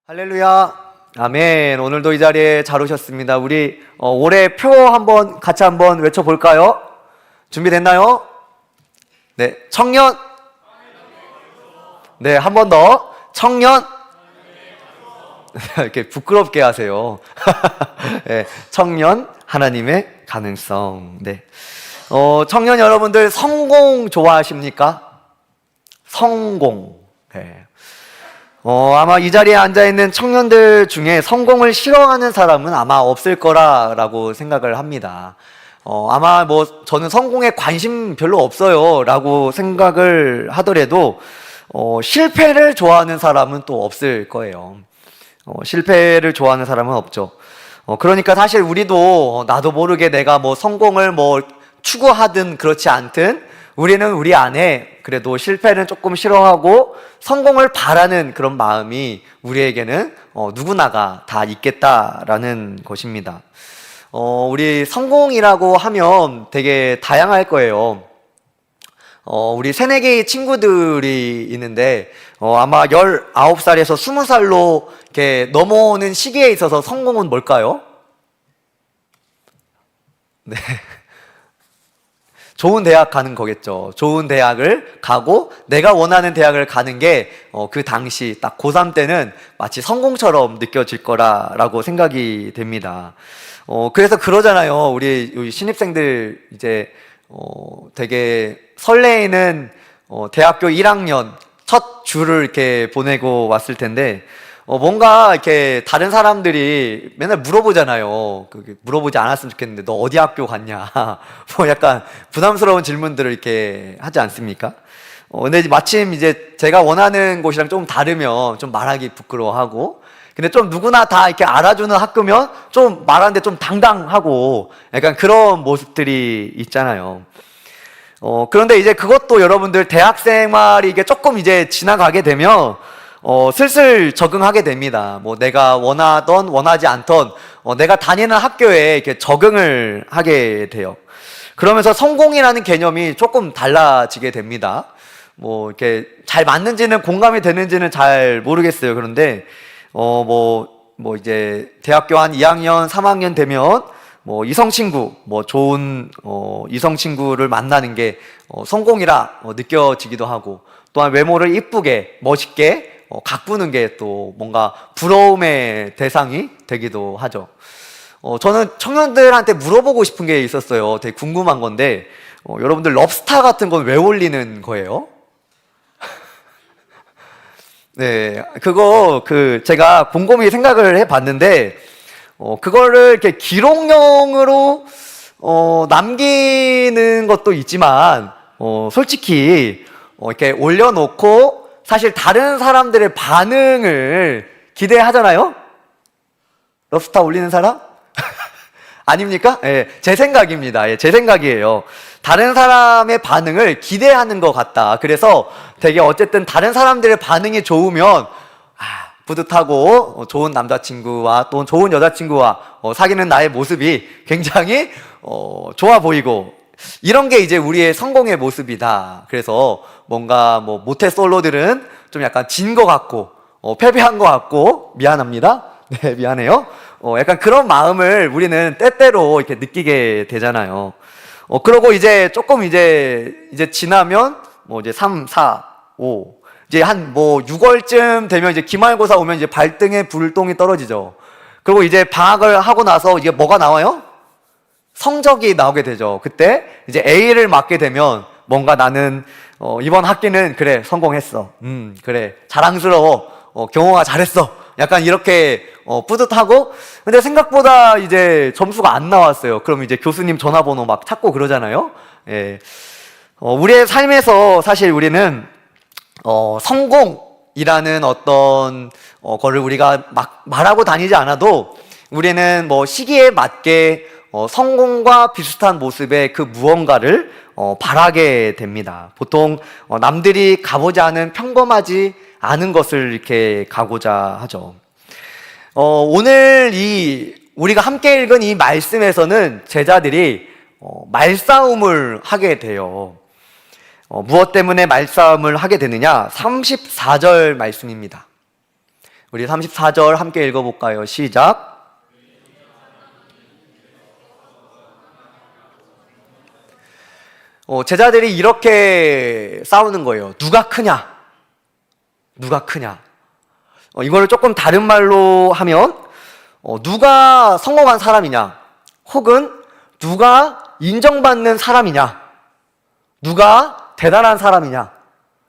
할렐루야. 아멘. 오늘도 이 자리에 잘 오셨습니다. 우리 올해 표 같이 한번 외쳐볼까요? 준비됐나요? 네, 청년. 네, 한 번 더. 청년. 이렇게 부끄럽게 하세요. 네, 청년 하나님의 가능성. 네. 청년 여러분들 성공 좋아하십니까? 성공. 네. 아마 이 자리에 앉아있는 청년들 중에 성공을 싫어하는 사람은 아마 없을 거라고 생각을 합니다. 아마 저는 성공에 관심 별로 없어요 라고 생각을 하더라도, 실패를 좋아하는 사람은 또 없을 거예요. 실패를 좋아하는 사람은 없죠. 그러니까 사실 우리도 나도 모르게 내가 성공을 추구하든 그렇지 않든 우리는 우리 안에 그래도 실패는 조금 싫어하고 성공을 바라는 그런 마음이 우리에게는 누구나가 다 있겠다라는 것입니다. 우리 성공이라고 하면 되게 다양할 거예요. 우리 새내기 친구들이 있는데 아마 19살에서 20살로 이렇게 넘어오는 시기에 있어서 성공은 뭘까요? 네. 좋은 대학 가는 거겠죠. 좋은 대학을 가고 내가 원하는 대학을 가는 게 그 당시 딱 고3 때는 마치 성공처럼 느껴질 거라고 생각이 됩니다. 그래서 그러잖아요. 우리 신입생들 이제 되게 설레이는 대학교 1학년 첫 주를 이렇게 보내고 왔을 텐데 뭔가 이렇게 다른 사람들이 맨날 물어보잖아요. 물어보지 않았으면 좋겠는데 너 어디 학교 갔냐? 약간 부담스러운 질문들을 이렇게 하지 않습니까? 근데 마침 이제 제가 원하는 곳이랑 좀 다르면 좀 말하기 부끄러워하고, 근데 좀 누구나 다 이렇게 알아주는 학교면 좀 말하는데 좀 당당하고 약간 그런 모습들이 있잖아요. 그런데 이제 그것도 여러분들 대학 생활이 이게 조금 이제 지나가게 되면 슬슬 적응하게 됩니다. 내가 원하던 원하지 않던 내가 다니는 학교에 이렇게 적응을 하게 돼요. 그러면서 성공이라는 개념이 조금 달라지게 됩니다. 이렇게 잘 맞는지는 공감이 되는지는 잘 모르겠어요. 그런데 이제 대학교 한 2학년, 3학년 되면 이성 친구, 좋은 이성 친구를 만나는 게 성공이라 느껴지기도 하고, 또한 외모를 이쁘게 멋있게 가꾸는 게 또 뭔가 부러움의 대상이 되기도 하죠. 저는 청년들한테 물어보고 싶은 게 있었어요. 되게 궁금한 건데, 여러분들 럽스타 같은 건 왜 올리는 거예요? 네, 그거 제가 곰곰이 생각을 해봤는데, 그거를 이렇게 기록용으로 남기는 것도 있지만, 솔직히 이렇게 올려놓고 사실 다른 사람들의 반응을 기대하잖아요? 럽스타 올리는 사람? 아닙니까? 예, 제 생각입니다. 예, 제 생각이에요. 다른 사람의 반응을 기대하는 것 같다. 그래서 되게 어쨌든 다른 사람들의 반응이 좋으면 뿌듯하고 좋은 남자친구와 또 좋은 여자친구와 사귀는 나의 모습이 굉장히 좋아 보이고, 이런 게 이제 우리의 성공의 모습이다. 그래서 뭔가 모태솔로들은 좀 약간 진 것 같고 패배한 것 같고, 미안합니다. 네, 미안해요. 약간 그런 마음을 우리는 때때로 이렇게 느끼게 되잖아요. 그러고 이제 조금 이제 지나면 이제 3, 4, 5 이제 한 6월쯤 되면 이제 기말고사 오면 이제 발등에 불똥이 떨어지죠. 그리고 이제 방학을 하고 나서 이게 뭐가 나와요? 성적이 나오게 되죠. 그때 이제 A를 맞게 되면 뭔가 나는 이번 학기는 그래 성공했어. 그래 자랑스러워. 경호가 잘했어. 약간 이렇게 뿌듯하고, 근데 생각보다 이제 점수가 안 나왔어요. 그럼 이제 교수님 전화번호 막 찾고 그러잖아요. 예. 우리의 삶에서 사실 우리는 성공이라는 어떤 거를 우리가 막 말하고 다니지 않아도 우리는 시기에 맞게 성공과 비슷한 모습의 그 무언가를 바라게 됩니다. 보통 남들이 가보지 않은 평범하지 않은 것을 이렇게 가고자 하죠. 오늘 우리가 함께 읽은 이 말씀에서는 제자들이 말싸움을 하게 돼요. 무엇 때문에 말싸움을 하게 되느냐? 34절 말씀입니다. 우리 34절 함께 읽어볼까요? 시작. 제자들이 이렇게 싸우는 거예요. 누가 크냐? 누가 크냐? 이거를 조금 다른 말로 하면 누가 성공한 사람이냐? 혹은 누가 인정받는 사람이냐? 누가 대단한 사람이냐?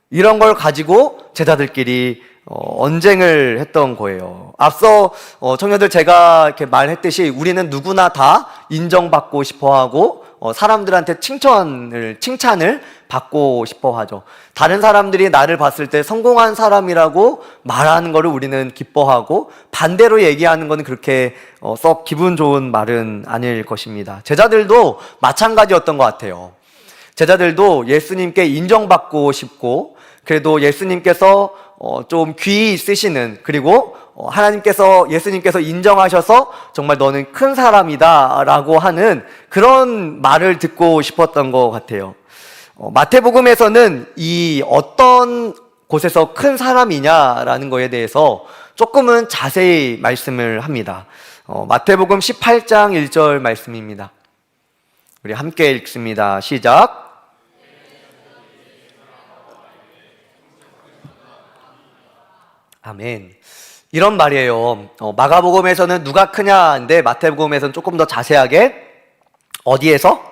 이런 걸 가지고 제자들끼리 언쟁을 했던 거예요. 앞서 청년들 제가 이렇게 말했듯이 우리는 누구나 다 인정받고 싶어하고 사람들한테 칭찬을 받고 싶어 하죠. 다른 사람들이 나를 봤을 때 성공한 사람이라고 말하는 거를 우리는 기뻐하고 반대로 얘기하는 거는 그렇게 썩 기분 좋은 말은 아닐 것입니다. 제자들도 마찬가지였던 것 같아요. 제자들도 예수님께 인정받고 싶고 그래도 예수님께서 좀 귀히 있으시는 그리고 예수님께서 인정하셔서 정말 너는 큰 사람이다 라고 하는 그런 말을 듣고 싶었던 것 같아요. 마태복음에서는 이 어떤 곳에서 큰 사람이냐라는 거에 대해서 조금은 자세히 말씀을 합니다. 마태복음 18장 1절 말씀입니다. 우리 함께 읽습니다. 시작. 아멘. 이런 말이에요. 마가복음에서는 누가 크냐인데 마태복음에서는 조금 더 자세하게 어디에서?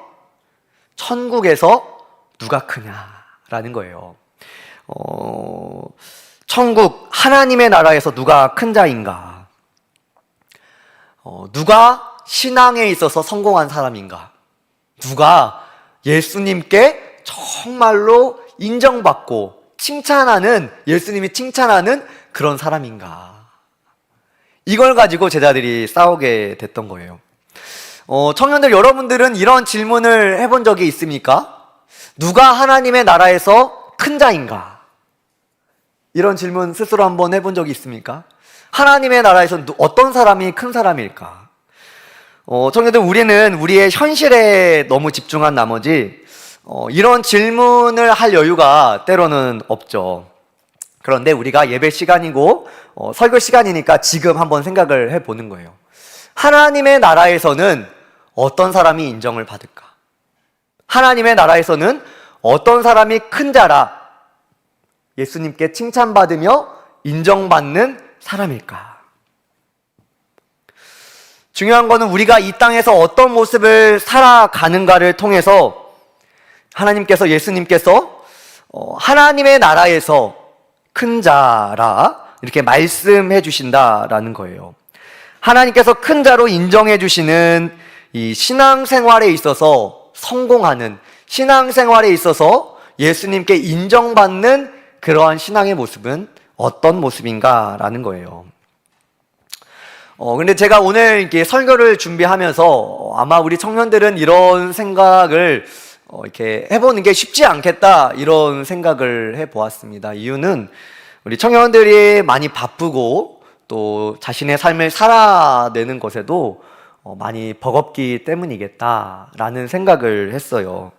천국에서 누가 크냐라는 거예요. 천국 하나님의 나라에서 누가 큰 자인가? 누가 신앙에 있어서 성공한 사람인가? 누가 예수님께 정말로 인정받고 예수님이 칭찬하는 그런 사람인가? 이걸 가지고 제자들이 싸우게 됐던 거예요. 청년들 여러분들은 이런 질문을 해본 적이 있습니까? 누가 하나님의 나라에서 큰 자인가? 이런 질문 스스로 한번 해본 적이 있습니까? 하나님의 나라에서 어떤 사람이 큰 사람일까? 청년들 우리는 우리의 현실에 너무 집중한 나머지 이런 질문을 할 여유가 때로는 없죠. 그런데 우리가 예배 시간이고 설교 시간이니까 지금 한번 생각을 해보는 거예요. 하나님의 나라에서는 어떤 사람이 인정을 받을까? 하나님의 나라에서는 어떤 사람이 큰 자라 예수님께 칭찬받으며 인정받는 사람일까? 중요한 거는 우리가 이 땅에서 어떤 모습을 살아가는가를 통해서 예수님께서 하나님의 나라에서 큰 자라 이렇게 말씀해 주신다라는 거예요. 하나님께서 큰 자로 인정해 주시는 이 신앙생활에 있어서 성공하는 신앙생활에 있어서 예수님께 인정받는 그러한 신앙의 모습은 어떤 모습인가라는 거예요. 근데 제가 오늘 이렇게 설교를 준비하면서 아마 우리 청년들은 이런 생각을 이렇게 해보는 게 쉽지 않겠다 이런 생각을 해보았습니다. 이유는 우리 청년들이 많이 바쁘고 또 자신의 삶을 살아내는 것에도 많이 버겁기 때문이겠다라는 생각을 했어요.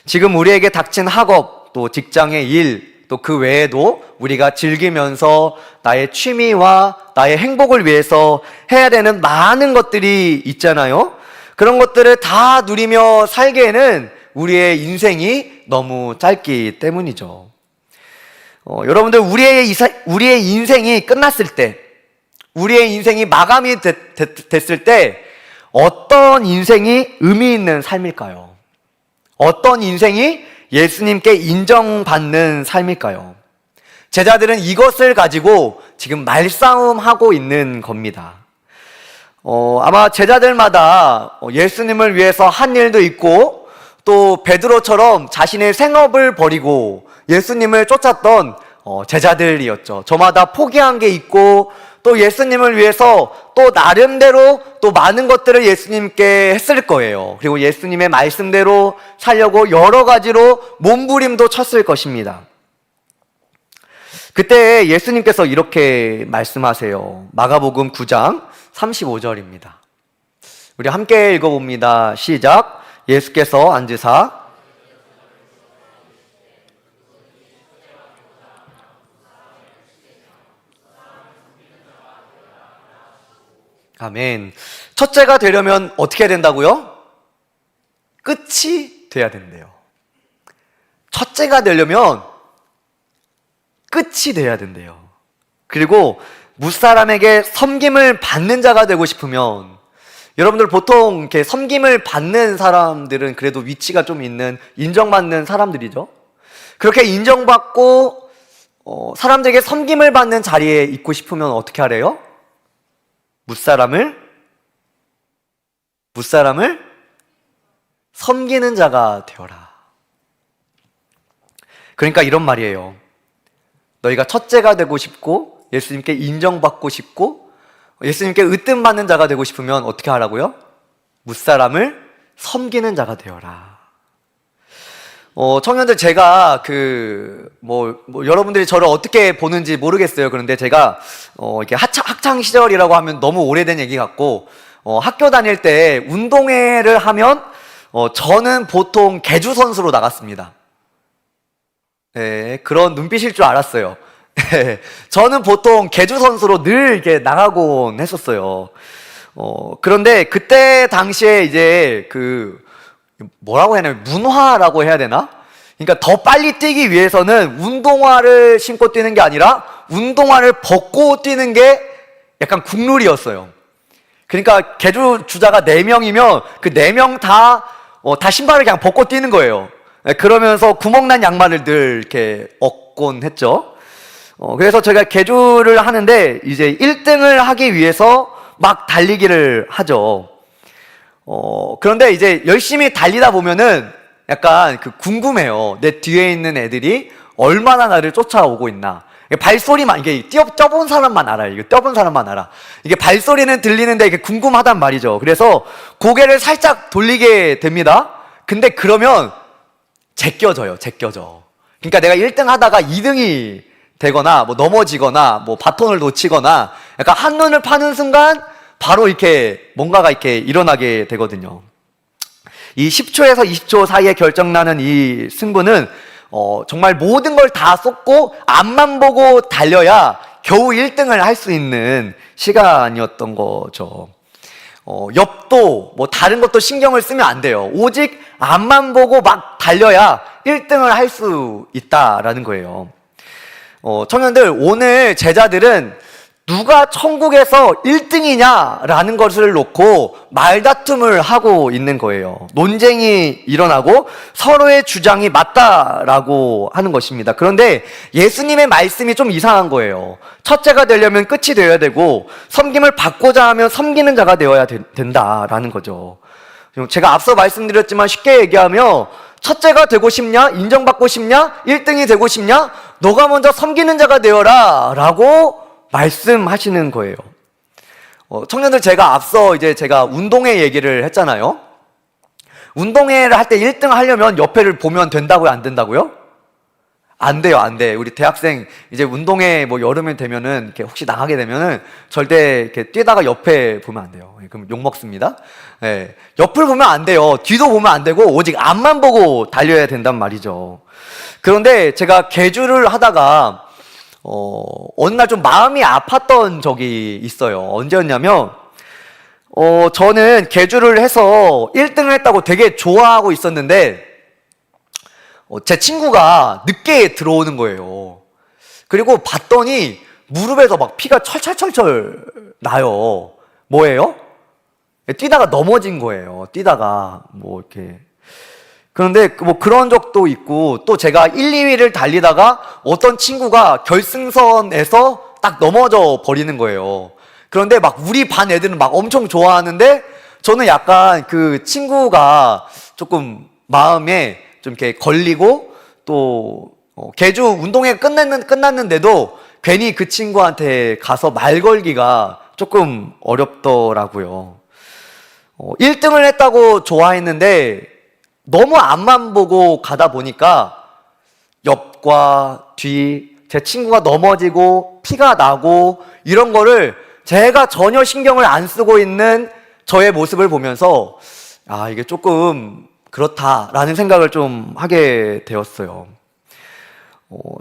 지금 우리에게 닥친 학업, 또 직장의 일, 또 그 외에도 우리가 즐기면서 나의 취미와 나의 행복을 위해서 해야 되는 많은 것들이 있잖아요. 그런 것들을 다 누리며 살기에는 우리의 인생이 너무 짧기 때문이죠. 여러분들 우리의 인생이 끝났을 때, 우리의 인생이 마감이 됐을 때 어떤 인생이 의미 있는 삶일까요? 어떤 인생이 예수님께 인정받는 삶일까요? 제자들은 이것을 가지고 지금 말싸움하고 있는 겁니다. 아마 제자들마다 예수님을 위해서 한 일도 있고 또 베드로처럼 자신의 생업을 버리고 예수님을 쫓았던 제자들이었죠. 저마다 포기한 게 있고 또 예수님을 위해서 또 나름대로 또 많은 것들을 예수님께 했을 거예요. 그리고 예수님의 말씀대로 살려고 여러 가지로 몸부림도 쳤을 것입니다. 그때 예수님께서 이렇게 말씀하세요. 마가복음 9장 35절입니다. 우리 함께 읽어봅니다. 시작. 예수께서 앉으사 아멘. 첫째가 되려면 어떻게 해야 된다고요? 끝이 돼야 된대요. 첫째가 되려면 끝이 돼야 된대요. 그리고 무사람에게 섬김을 받는 자가 되고 싶으면, 여러분들 보통 이렇게 섬김을 받는 사람들은 그래도 위치가 좀 있는, 인정받는 사람들이죠. 그렇게 인정받고 사람들에게 섬김을 받는 자리에 있고 싶으면 어떻게 하래요? 무사람을 섬기는 자가 되어라. 그러니까 이런 말이에요. 너희가 첫째가 되고 싶고 예수님께 인정받고 싶고 예수님께 으뜸받는 자가 되고 싶으면 어떻게 하라고요? 무사람을 섬기는 자가 되어라. 청년들, 제가 여러분들이 저를 어떻게 보는지 모르겠어요. 그런데 제가 이렇게 학창 시절이라고 하면 너무 오래된 얘기 같고, 학교 다닐 때 운동회를 하면 저는 보통 계주 선수로 나갔습니다. 네, 그런 눈빛일 줄 알았어요. 저는 보통 계주 선수로 늘 이렇게 나가곤 했었어요. 그런데 그때 당시에 이제 뭐라고 해야 되나, 문화라고 해야 되나? 그러니까 더 빨리 뛰기 위해서는 운동화를 신고 뛰는 게 아니라 운동화를 벗고 뛰는 게 약간 국룰이었어요. 그러니까 계주 주자가 4명이면 그 4명 다 신발을 그냥 벗고 뛰는 거예요. 그러면서 구멍난 양말을 늘 이렇게 얻곤 했죠. 그래서 제가 계주를 하는데 이제 1등을 하기 위해서 막 달리기를 하죠. 그런데 이제 열심히 달리다 보면은 약간 궁금해요. 내 뒤에 있는 애들이 얼마나 나를 쫓아오고 있나. 발소리만, 이게 뛰어본 사람만 알아요. 이게 뛰어본 사람만 알아. 이게 발소리는 들리는데 이게 궁금하단 말이죠. 그래서 고개를 살짝 돌리게 됩니다. 근데 그러면 제껴져요. 그러니까 내가 1등 하다가 2등이 되거나 뭐 넘어지거나 뭐 바톤을 놓치거나 약간 한눈을 파는 순간 바로 이렇게 뭔가가 이렇게 일어나게 되거든요. 이 10초에서 20초 사이에 결정나는 이 승부는 정말 모든 걸 다 쏟고 앞만 보고 달려야 겨우 1등을 할 수 있는 시간이었던 거죠. 옆도 뭐 다른 것도 신경을 쓰면 안 돼요. 오직 앞만 보고 막 달려야 1등을 할 수 있다라는 거예요. 청년들, 오늘 제자들은 누가 천국에서 1등이냐라는 것을 놓고 말다툼을 하고 있는 거예요. 논쟁이 일어나고 서로의 주장이 맞다라고 하는 것입니다. 그런데 예수님의 말씀이 좀 이상한 거예요. 첫째가 되려면 끝이 되어야 되고 섬김을 받고자 하면 섬기는 자가 되어야 된다라는 거죠. 제가 앞서 말씀드렸지만 쉽게 얘기하면 첫째가 되고 싶냐? 인정받고 싶냐? 1등이 되고 싶냐? 너가 먼저 섬기는 자가 되어라 라고 말씀하시는 거예요. 청년들, 제가 앞서 제가 운동회 얘기를 했잖아요. 운동회를 할 때 1등 하려면 옆에를 보면 된다고요? 안 된다고요? 안 돼요, 안 돼. 우리 대학생 이제 운동회 뭐 여름에 되면은 이렇게 혹시 나가게 되면은 절대 이렇게 뛰다가 옆에 보면 안 돼요. 그럼 욕 먹습니다. 네. 옆을 보면 안 돼요. 뒤도 보면 안 되고 오직 앞만 보고 달려야 된단 말이죠. 그런데 제가 계주를 하다가 어느 날 좀 마음이 아팠던 적이 있어요. 언제였냐면 저는 계주를 해서 1등을 했다고 되게 좋아하고 있었는데 제 친구가 늦게 들어오는 거예요. 그리고 봤더니 무릎에서 막 피가 철철철철 나요. 뭐예요? 뛰다가 넘어진 거예요. 뛰다가 뭐 이렇게. 그런데 뭐 그런 적도 있고, 또 제가 1, 2위를 달리다가 어떤 친구가 결승선에서 딱 넘어져 버리는 거예요. 그런데 막 우리 반 애들은 막 엄청 좋아하는데 저는 약간 그 친구가 조금 마음에 좀 이렇게 걸리고, 또 계주 운동회 끝났는데도 괜히 그 친구한테 가서 말 걸기가 조금 어렵더라고요. 1등을 했다고 좋아했는데 너무 앞만 보고 가다 보니까 옆과 뒤, 제 친구가 넘어지고 피가 나고 이런 거를 제가 전혀 신경을 안 쓰고 있는 저의 모습을 보면서 이게 조금 그렇다라는 생각을 좀 하게 되었어요.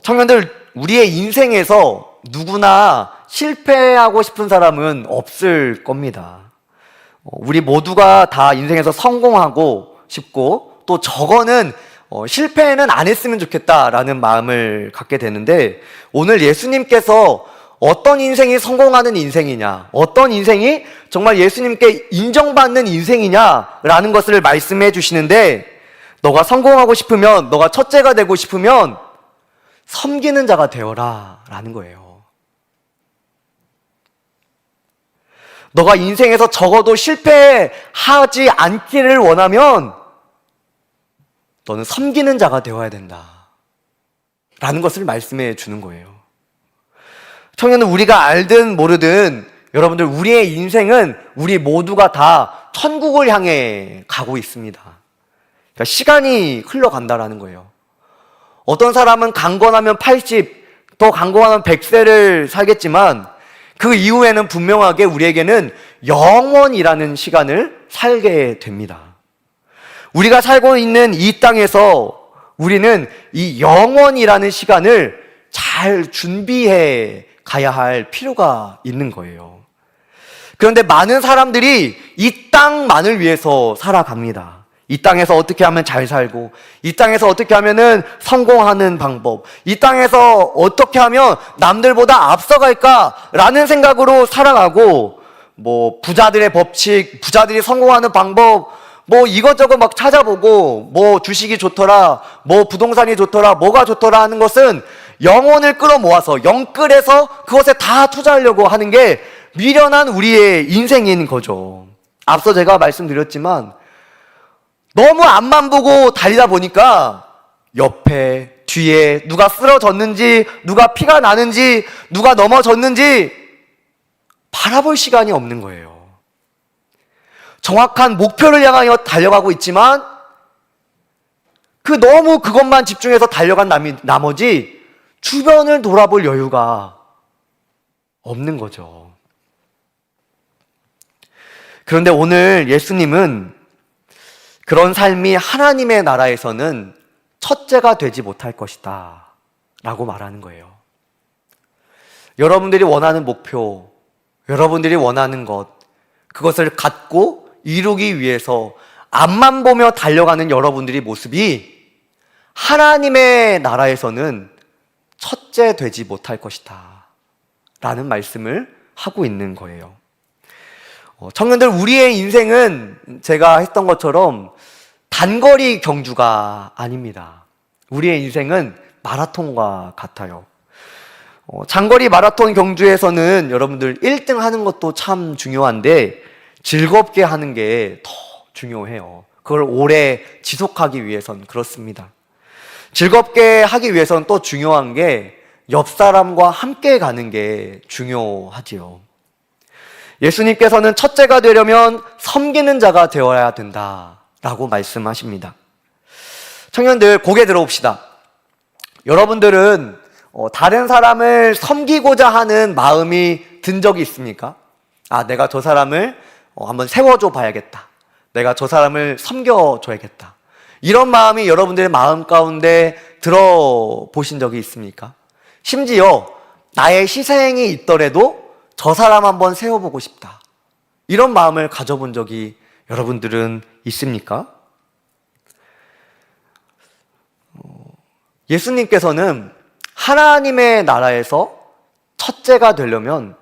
청년들, 우리의 인생에서 누구나 실패하고 싶은 사람은 없을 겁니다. 우리 모두가 다 인생에서 성공하고 싶고 또 저거는 실패는 안 했으면 좋겠다라는 마음을 갖게 되는데 오늘 예수님께서 어떤 인생이 성공하는 인생이냐, 어떤 인생이 정말 예수님께 인정받는 인생이냐라는 것을 말씀해 주시는데 너가 성공하고 싶으면, 너가 첫째가 되고 싶으면 섬기는 자가 되어라 라는 거예요. 너가 인생에서 적어도 실패하지 않기를 원하면 너는 섬기는 자가 되어야 된다 라는 것을 말씀해 주는 거예요. 청년은 우리가 알든 모르든 여러분들 우리의 인생은 우리 모두가 다 천국을 향해 가고 있습니다. 그러니까 시간이 흘러간다라는 거예요. 어떤 사람은 강건하면 80, 더 강건하면 100세를 살겠지만 그 이후에는 분명하게 우리에게는 영원이라는 시간을 살게 됩니다. 우리가 살고 있는 이 땅에서 우리는 이 영원이라는 시간을 잘 준비해 가야 할 필요가 있는 거예요. 그런데 많은 사람들이 이 땅만을 위해서 살아갑니다. 이 땅에서 어떻게 하면 잘 살고, 이 땅에서 어떻게 하면은 성공하는 방법, 이 땅에서 어떻게 하면 남들보다 앞서갈까라는 생각으로 살아가고, 뭐 부자들의 법칙, 부자들이 성공하는 방법, 뭐 이것저것 막 찾아보고, 뭐 주식이 좋더라, 뭐 부동산이 좋더라, 뭐가 좋더라 하는 것은 영혼을 끌어모아서 영끌해서 그것에 다 투자하려고 하는 게 미련한 우리의 인생인 거죠. 앞서 제가 말씀드렸지만 너무 앞만 보고 달리다 보니까 옆에, 뒤에 누가 쓰러졌는지, 누가 피가 나는지, 누가 넘어졌는지 바라볼 시간이 없는 거예요. 정확한 목표를 향하여 달려가고 있지만 너무 그것만 집중해서 달려간 나머지 주변을 돌아볼 여유가 없는 거죠. 그런데 오늘 예수님은 그런 삶이 하나님의 나라에서는 첫째가 되지 못할 것이다 라고 말하는 거예요. 여러분들이 원하는 목표, 여러분들이 원하는 것, 그것을 갖고 이루기 위해서 앞만 보며 달려가는 여러분들의 모습이 하나님의 나라에서는 첫째 되지 못할 것이다 라는 말씀을 하고 있는 거예요. 청년들, 우리의 인생은 제가 했던 것처럼 단거리 경주가 아닙니다. 우리의 인생은 마라톤과 같아요. 장거리 마라톤 경주에서는 여러분들 1등 하는 것도 참 중요한데 즐겁게 하는 게 더 중요해요. 그걸 오래 지속하기 위해선 그렇습니다. 즐겁게 하기 위해서는 또 중요한 게 옆 사람과 함께 가는 게 중요하지요. 예수님께서는 첫째가 되려면 섬기는 자가 되어야 된다라고 말씀하십니다. 청년들, 고개 들어봅시다. 여러분들은 다른 사람을 섬기고자 하는 마음이 든 적이 있습니까? 내가 저 사람을 한번 세워줘 봐야겠다. 내가 저 사람을 섬겨줘야겠다. 이런 마음이 여러분들의 마음 가운데 들어보신 적이 있습니까? 심지어 나의 희생이 있더라도 저 사람 한번 세워보고 싶다. 이런 마음을 가져본 적이 여러분들은 있습니까? 예수님께서는 하나님의 나라에서 첫째가 되려면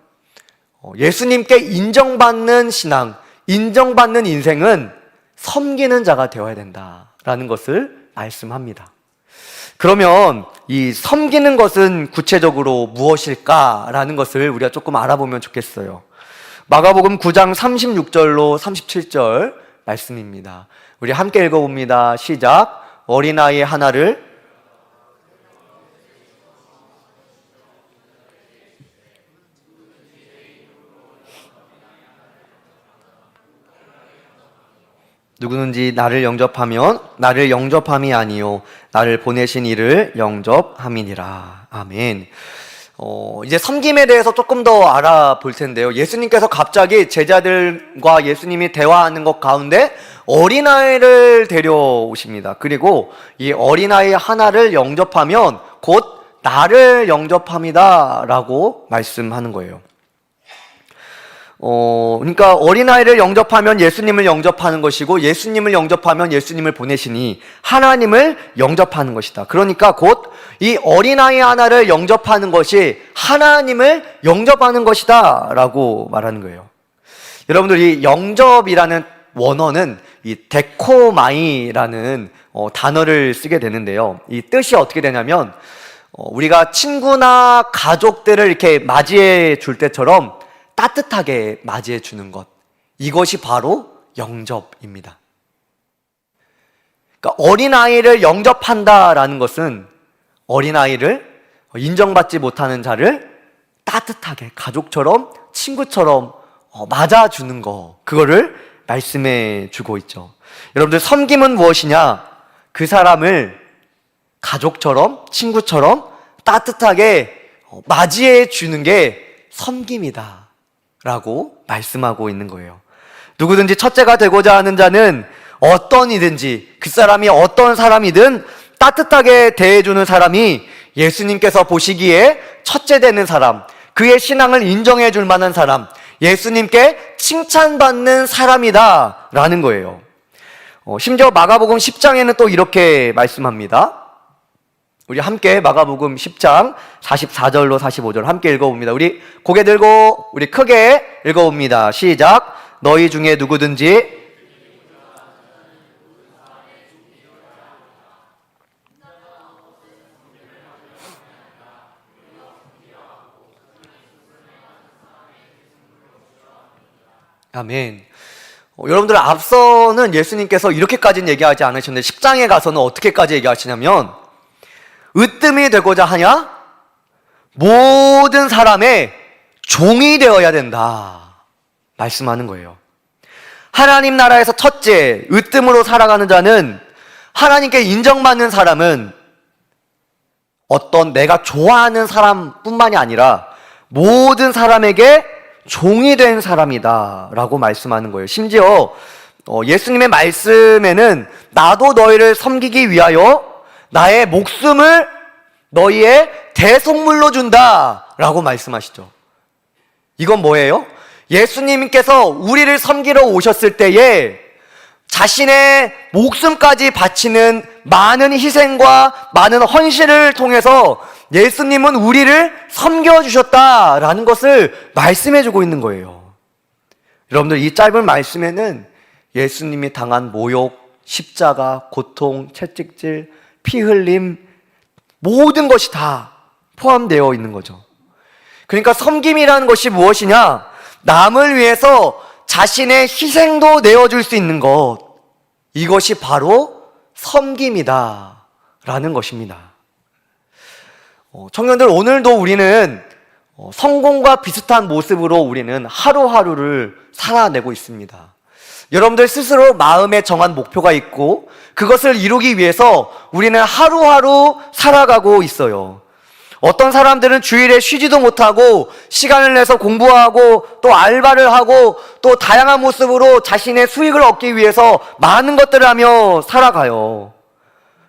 예수님께 인정받는 신앙, 인정받는 인생은 섬기는 자가 되어야 된다라는 것을 말씀합니다. 그러면 이 섬기는 것은 구체적으로 무엇일까라는 것을 우리가 조금 알아보면 좋겠어요. 마가복음 9장 36절로 37절 말씀입니다. 우리 함께 읽어봅니다. 시작. 어린아이 하나를 누구든지 나를 영접하면 나를 영접함이 아니요 나를 보내신 이를 영접함이니라. 아멘. 이제 섬김에 대해서 조금 더 알아볼 텐데요. 예수님께서 갑자기 제자들과 예수님이 대화하는 것 가운데 어린아이를 데려오십니다. 그리고 이 어린아이 하나를 영접하면 곧 나를 영접합니다 라고 말씀하는 거예요. 그러니까 어린아이를 영접하면 예수님을 영접하는 것이고, 예수님을 영접하면 예수님을 보내시니 하나님을 영접하는 것이다. 그러니까 곧 이 어린아이 하나를 영접하는 것이 하나님을 영접하는 것이다 라고 말하는 거예요. 여러분들, 이 영접이라는 원어는 이 데코마이라는 단어를 쓰게 되는데요. 이 뜻이 어떻게 되냐면, 우리가 친구나 가족들을 이렇게 맞이해 줄 때처럼 따뜻하게 맞이해 주는 것, 이것이 바로 영접입니다. 그러니까 어린아이를 영접한다라는 것은 어린아이를, 인정받지 못하는 자를 따뜻하게 가족처럼, 친구처럼 맞아주는 거, 그거를 말씀해 주고 있죠. 여러분들, 섬김은 무엇이냐? 그 사람을 가족처럼, 친구처럼 따뜻하게 맞이해 주는 게 섬김이다 라고 말씀하고 있는 거예요. 누구든지 첫째가 되고자 하는 자는 어떤 이든지, 그 사람이 어떤 사람이든 따뜻하게 대해주는 사람이 예수님께서 보시기에 첫째 되는 사람, 그의 신앙을 인정해 줄 만한 사람, 예수님께 칭찬받는 사람이다 라는 거예요. 심지어 마가복음 10장에는 또 이렇게 말씀합니다. 우리 함께 마가복음 10장 44절로 45절 함께 읽어봅니다. 우리 고개 들고 우리 크게 읽어봅니다. 시작. 너희 중에 누구든지 아멘. 여러분들, 앞서는 예수님께서 이렇게까지는 얘기하지 않으셨는데 10장에 가서는 어떻게까지 얘기하시냐면, 으뜸이 되고자 하냐? 모든 사람의 종이 되어야 된다 말씀하는 거예요. 하나님 나라에서 첫째, 으뜸으로 살아가는 자는, 하나님께 인정받는 사람은 어떤 내가 좋아하는 사람뿐만이 아니라 모든 사람에게 종이 된 사람이다 라고 말씀하는 거예요. 심지어 예수님의 말씀에는 나도 너희를 섬기기 위하여 나의 목숨을 너희의 대속물로 준다 라고 말씀하시죠. 이건 뭐예요? 예수님께서 우리를 섬기러 오셨을 때에 자신의 목숨까지 바치는 많은 희생과 많은 헌신을 통해서 예수님은 우리를 섬겨주셨다라는 것을 말씀해주고 있는 거예요. 여러분들, 이 짧은 말씀에는 예수님이 당한 모욕, 십자가, 고통, 채찍질, 피 흘림, 모든 것이 다 포함되어 있는 거죠. 그러니까 섬김이라는 것이 무엇이냐? 남을 위해서 자신의 희생도 내어줄 수 있는 것, 이것이 바로 섬김이다 라는 것입니다. 청년들, 오늘도 우리는 성공과 비슷한 모습으로 우리는 하루하루를 살아내고 있습니다. 여러분들 스스로 마음에 정한 목표가 있고 그것을 이루기 위해서 우리는 하루하루 살아가고 있어요. 어떤 사람들은 주일에 쉬지도 못하고 시간을 내서 공부하고 또 알바를 하고 또 다양한 모습으로 자신의 수익을 얻기 위해서 많은 것들을 하며 살아가요.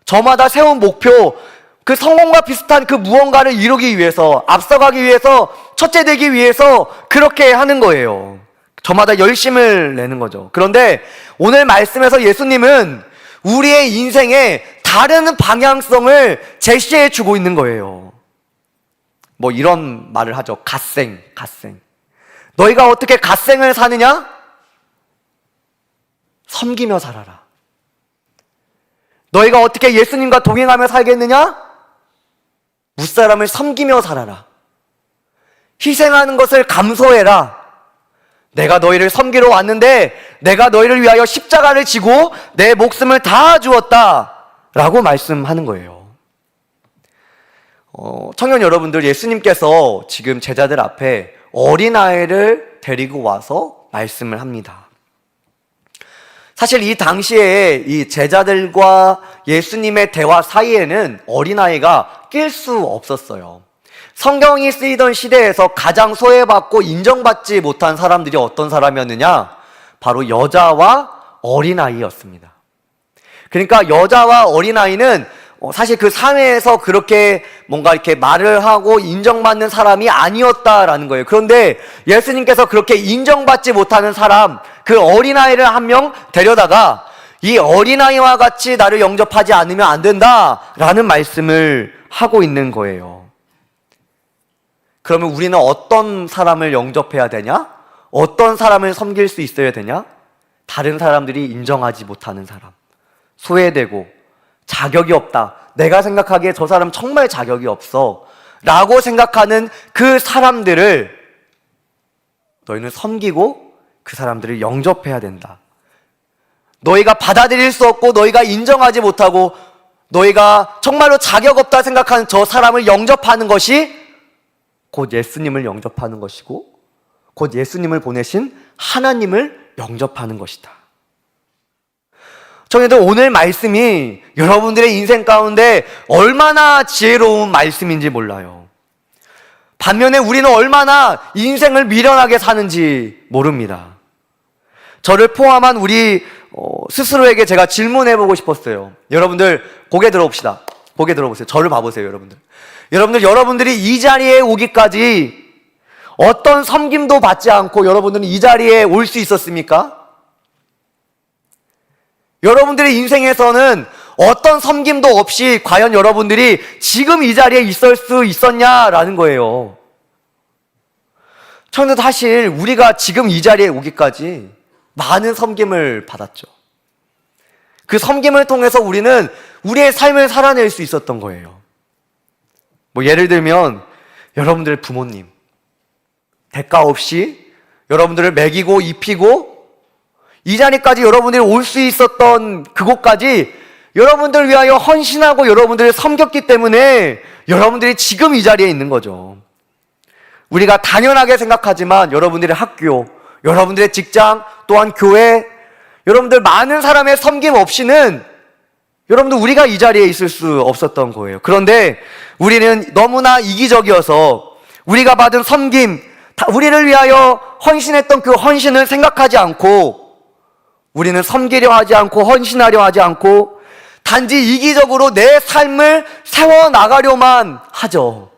저마다 세운 목표, 그 성공과 비슷한 그 무언가를 이루기 위해서, 앞서가기 위해서, 첫째 되기 위해서 그렇게 하는 거예요. 저마다 열심을 내는 거죠. 그런데 오늘 말씀에서 예수님은 우리의 인생에 다른 방향성을 제시해 주고 있는 거예요. 뭐 이런 말을 하죠. 갓생. 너희가 어떻게 갓생을 사느냐? 섬기며 살아라. 너희가 어떻게 예수님과 동행하며 살겠느냐? 무사람을 섬기며 살아라. 희생하는 것을 감소해라. 내가 너희를 섬기러 왔는데 내가 너희를 위하여 십자가를 지고 내 목숨을 다 주었다 라고 말씀하는 거예요. 청년 여러분들, 예수님께서 지금 제자들 앞에 어린아이를 데리고 와서 말씀을 합니다. 사실 이 당시에 이 제자들과 예수님의 대화 사이에는 어린아이가 낄 수 없었어요. 성경이 쓰이던 시대에서 가장 소외받고 인정받지 못한 사람들이 어떤 사람이었느냐? 바로 여자와 어린아이였습니다. 그러니까 여자와 어린아이는 사실 그 사회에서 그렇게 뭔가 이렇게 말을 하고 인정받는 사람이 아니었다라는 거예요. 그런데 예수님께서 그렇게 인정받지 못하는 사람, 그 어린아이를 한 명 데려다가 이 어린아이와 같이 나를 영접하지 않으면 안 된다라는 말씀을 하고 있는 거예요. 그러면 우리는 어떤 사람을 영접해야 되냐? 어떤 사람을 섬길 수 있어야 되냐? 다른 사람들이 인정하지 못하는 사람, 소외되고 자격이 없다, 내가 생각하기에 저 사람 정말 자격이 없어 라고 생각하는 그 사람들을 너희는 섬기고 그 사람들을 영접해야 된다. 너희가 받아들일 수 없고 너희가 인정하지 못하고 너희가 정말로 자격 없다 생각하는 저 사람을 영접하는 것이 곧 예수님을 영접하는 것이고 곧 예수님을 보내신 하나님을 영접하는 것이다. 청년들, 오늘 말씀이 여러분들의 인생 가운데 얼마나 지혜로운 말씀인지 몰라요. 반면에 우리는 얼마나 인생을 미련하게 사는지 모릅니다. 저를 포함한 우리 스스로에게 제가 질문해보고 싶었어요. 여러분들 고개 들어봅시다. 고개 들어보세요. 저를 봐보세요, 여러분들. 여러분들이 이 자리에 오기까지 어떤 섬김도 받지 않고 여러분들은 이 자리에 올 수 있었습니까? 여러분들의 인생에서는 어떤 섬김도 없이 과연 여러분들이 지금 이 자리에 있을 수 있었냐라는 거예요. 저는 사실 우리가 지금 이 자리에 오기까지 많은 섬김을 받았죠. 그 섬김을 통해서 우리는 우리의 삶을 살아낼 수 있었던 거예요. 예를 들면 여러분들의 부모님, 대가 없이 여러분들을 먹이고 입히고 이 자리까지 여러분들이 올 수 있었던 그곳까지 여러분들을 위하여 헌신하고 여러분들을 섬겼기 때문에 여러분들이 지금 이 자리에 있는 거죠. 우리가 당연하게 생각하지만 여러분들의 학교, 여러분들의 직장, 또한 교회, 여러분들 많은 사람의 섬김 없이는 여러분들 우리가 이 자리에 있을 수 없었던 거예요. 그런데 우리는 너무나 이기적이어서 우리가 받은 섬김, 우리를 위하여 헌신했던 그 헌신을 생각하지 않고 우리는 섬기려 하지 않고 헌신하려 하지 않고 단지 이기적으로 내 삶을 세워나가려만 하죠.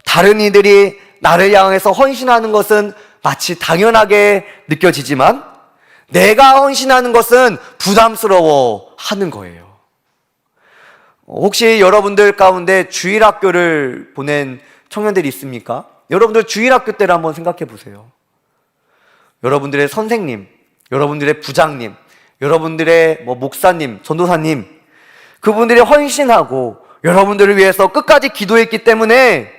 다른 이들이 나를 향해서 헌신하는 것은 마치 당연하게 느껴지지만 내가 헌신하는 것은 부담스러워 하는 거예요. 혹시 여러분들 가운데 주일학교를 보낸 청년들이 있습니까? 여러분들 주일학교 때를 한번 생각해 보세요. 여러분들의 선생님, 여러분들의 부장님, 여러분들의 목사님, 전도사님, 그분들이 헌신하고 여러분들을 위해서 끝까지 기도했기 때문에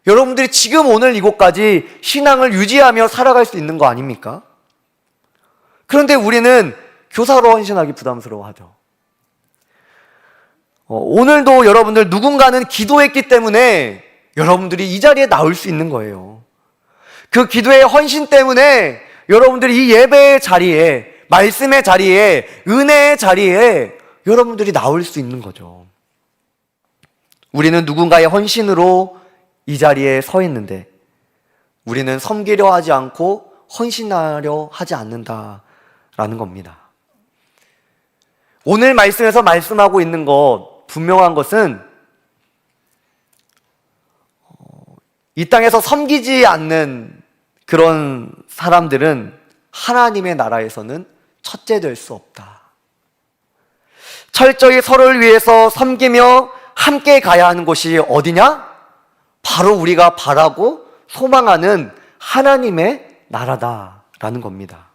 여러분들이 지금 오늘 이곳까지 신앙을 유지하며 살아갈 수 있는 거 아닙니까? 그런데 우리는 교사로 헌신하기 부담스러워하죠. 오늘도 여러분들 누군가는 기도했기 때문에 여러분들이 이 자리에 나올 수 있는 거예요. 그 기도의 헌신 때문에 여러분들이 이 예배의 자리에, 말씀의 자리에, 은혜의 자리에 여러분들이 나올 수 있는 거죠. 우리는 누군가의 헌신으로 이 자리에 서 있는데 우리는 섬기려 하지 않고 헌신하려 하지 않는다라는 겁니다. 오늘 말씀에서 말씀하고 있는 것, 분명한 것은 이 땅에서 섬기지 않는 그런 사람들은 하나님의 나라에서는 첫째 될 수 없다. 철저히 서로를 위해서 섬기며 함께 가야 하는 곳이 어디냐? 바로 우리가 바라고 소망하는 하나님의 나라다라는 겁니다.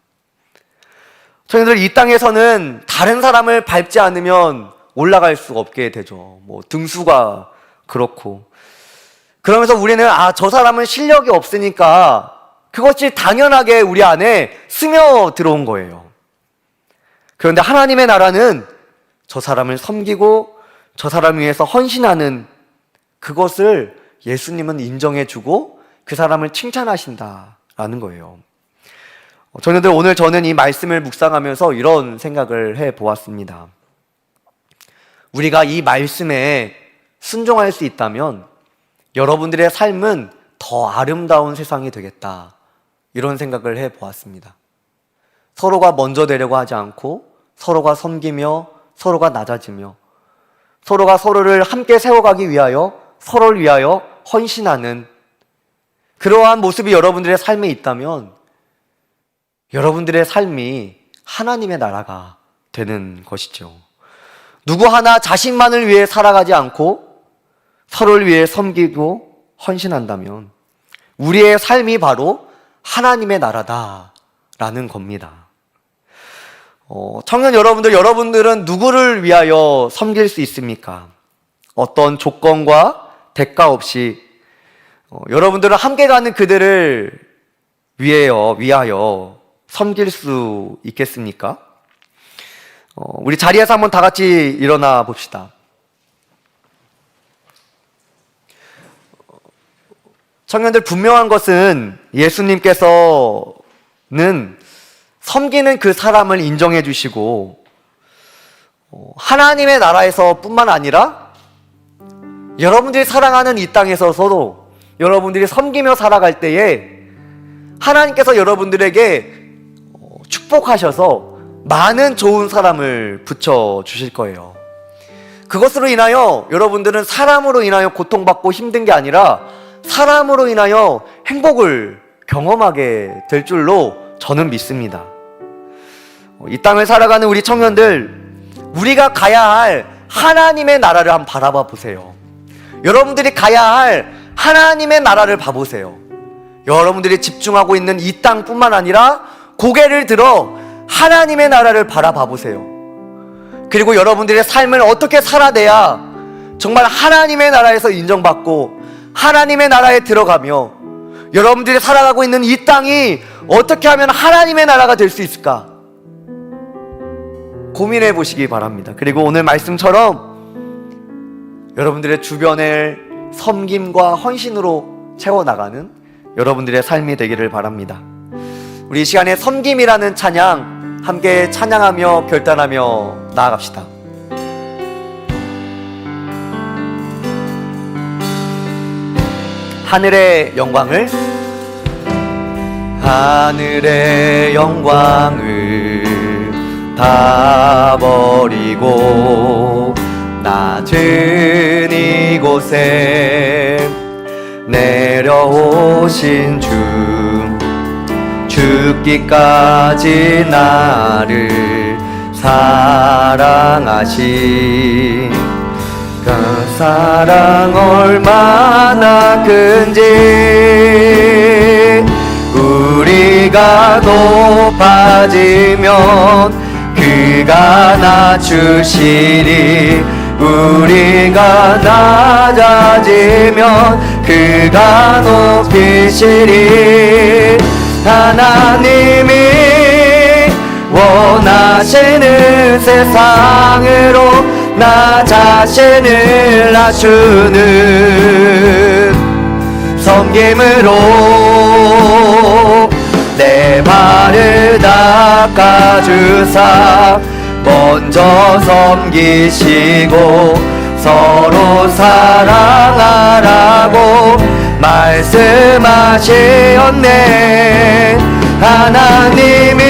저희들 이 땅에서는 다른 사람을 밟지 않으면 올라갈 수가 없게 되죠. 등수가 그렇고. 그러면서 우리는 저 사람은 실력이 없으니까 그것이 당연하게 우리 안에 스며 들어온 거예요. 그런데 하나님의 나라는 저 사람을 섬기고 저 사람을 위해서 헌신하는 그것을 예수님은 인정해주고 그 사람을 칭찬하신다라는 거예요. 저희들 오늘 저는 이 말씀을 묵상하면서 이런 생각을 해보았습니다. 우리가 이 말씀에 순종할 수 있다면 여러분들의 삶은 더 아름다운 세상이 되겠다, 이런 생각을 해보았습니다. 서로가 먼저 되려고 하지 않고 서로가 섬기며 서로가 낮아지며 서로가 서로를 함께 세워가기 위하여, 서로를 위하여 헌신하는 그러한 모습이 여러분들의 삶에 있다면 여러분들의 삶이 하나님의 나라가 되는 것이죠. 누구 하나 자신만을 위해 살아가지 않고 서로를 위해 섬기고 헌신한다면 우리의 삶이 바로 하나님의 나라다라는 겁니다. 청년 여러분들은 누구를 위하여 섬길 수 있습니까? 어떤 조건과 대가 없이 여러분들은 함께 가는 그들을 위하여 섬길 수 있겠습니까? 우리 자리에서 한번 다 같이 일어나 봅시다. 청년들, 분명한 것은 예수님께서는 섬기는 그 사람을 인정해 주시고 하나님의 나라에서 뿐만 아니라 여러분들이 사랑하는 이 땅에서도 여러분들이 섬기며 살아갈 때에 하나님께서 여러분들에게 축복하셔서 많은 좋은 사람을 붙여주실 거예요. 그것으로 인하여 여러분들은 사람으로 인하여 고통받고 힘든 게 아니라 사람으로 인하여 행복을 경험하게 될 줄로 저는 믿습니다. 이 땅을 살아가는 우리 청년들, 우리가 가야 할 하나님의 나라를 한번 바라봐 보세요. 여러분들이 가야 할 하나님의 나라를 봐보세요. 여러분들이 집중하고 있는 이 땅뿐만 아니라 고개를 들어 하나님의 나라를 바라봐 보세요. 그리고 여러분들의 삶을 어떻게 살아내야 정말 하나님의 나라에서 인정받고 하나님의 나라에 들어가며 여러분들이 살아가고 있는 이 땅이 어떻게 하면 하나님의 나라가 될 수 있을까 고민해 보시기 바랍니다. 그리고 오늘 말씀처럼 여러분들의 주변을 섬김과 헌신으로 채워나가는 여러분들의 삶이 되기를 바랍니다. 우리 이 시간에 섬김이라는 찬양 함께 찬양하며 결단하며 나아갑시다. 하늘의 영광을 다 버리고 낮은 이곳에 내려오신 주, 죽기까지 나를 사랑하신 그 사랑 얼마나 큰지 우리가 높아지면 그가 낮추시리 우리가 낮아지면 그가 높이시리 하나님이 원하시는 세상으로 나 자신을 낮추는 섬김으로 내 발을 닦아주사 먼저 섬기시고 서로 사랑하라고 말씀하시었네. 하나님이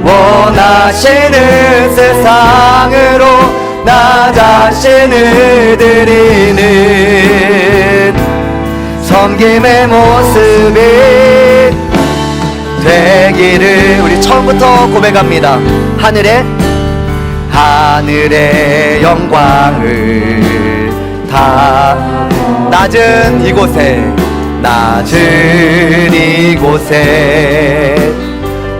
원하시는 세상으로 나 자신을 드리는 섬김의 모습이 되기를 우리 처음부터 고백합니다. 하늘의 영광을 다 낮은 이곳에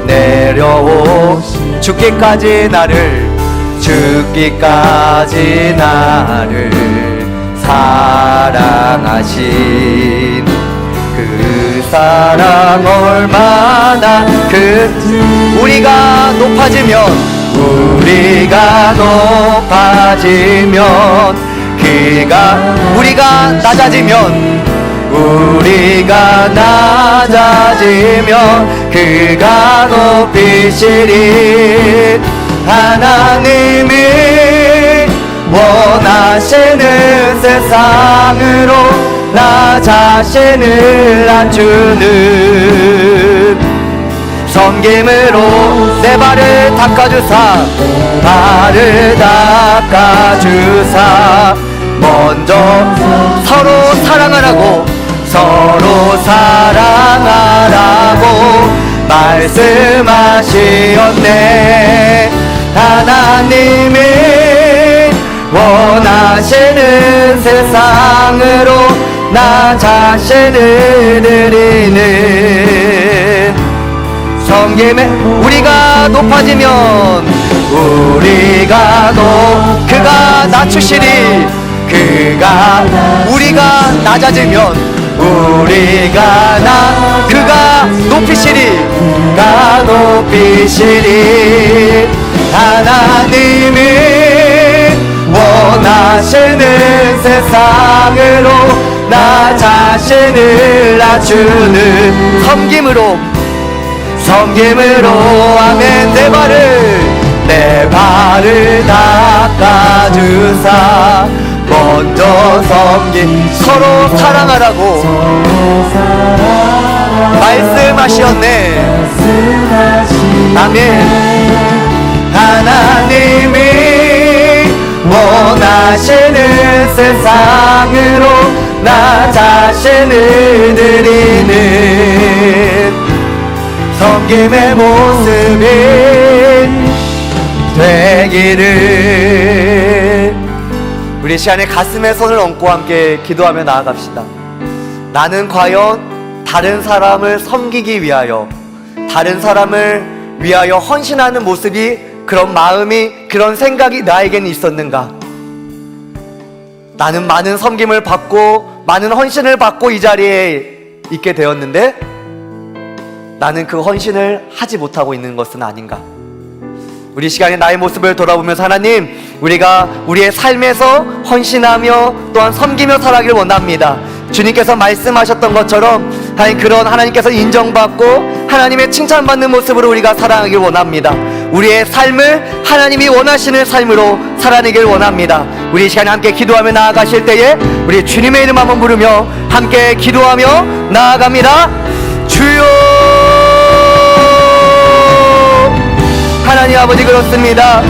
내려오 죽기까지 나를 사랑하신 그 사랑 얼마나 우리가 높아지면 우리가 낮아지면 그가 높이시리 하나님이 원하시는 세상으로 나 자신을 낮추는 섬김으로 내 내 발을 닦아주사 발을 닦아주사 먼저 서로 사랑하라고 서로 사랑하라고 말씀하시었네. 하나님이 원하시는 세상으로 나 자신을 드리는 섬김에 우리가 높아지면 그가 낮추시리. 우리가 낮아지면 그가 높이시리. 하나님이 원하시는 세상으로 나 자신을 낮추는 섬김으로 아멘. 내 발을 닦아주사 먼저 서로 사랑하라고 말씀하셨네. 아멘. 하나님이 원하시는 세상으로 나 자신을 드리는 섬김의 모습이 되기를. 우리 시간에 가슴에 손을 얹고 함께 기도하며 나아갑시다. 나는 과연 다른 사람을 섬기기 위하여, 다른 사람을 위하여 헌신하는 모습이, 그런 마음이, 그런 생각이 나에게는 있었는가? 나는 많은 섬김을 받고 많은 헌신을 받고 이 자리에 있게 되었는데 나는 그 헌신을 하지 못하고 있는 것은 아닌가? 우리 시간에 나의 모습을 돌아보면서 하나님, 우리가 우리의 삶에서 헌신하며 또한 섬기며 살아가길 원합니다. 주님께서 말씀하셨던 것처럼 하나님, 그런 하나님께서 인정받고 하나님의 칭찬받는 모습으로 우리가 살아가길 원합니다. 우리의 삶을 하나님이 원하시는 삶으로 살아내길 원합니다. 우리 시간에 함께 기도하며 나아가실 때에 우리 주님의 이름 한번 부르며 함께 기도하며 나아갑니다. 주여. 하나님 아버지, 그렇습니다.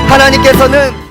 하나님께서는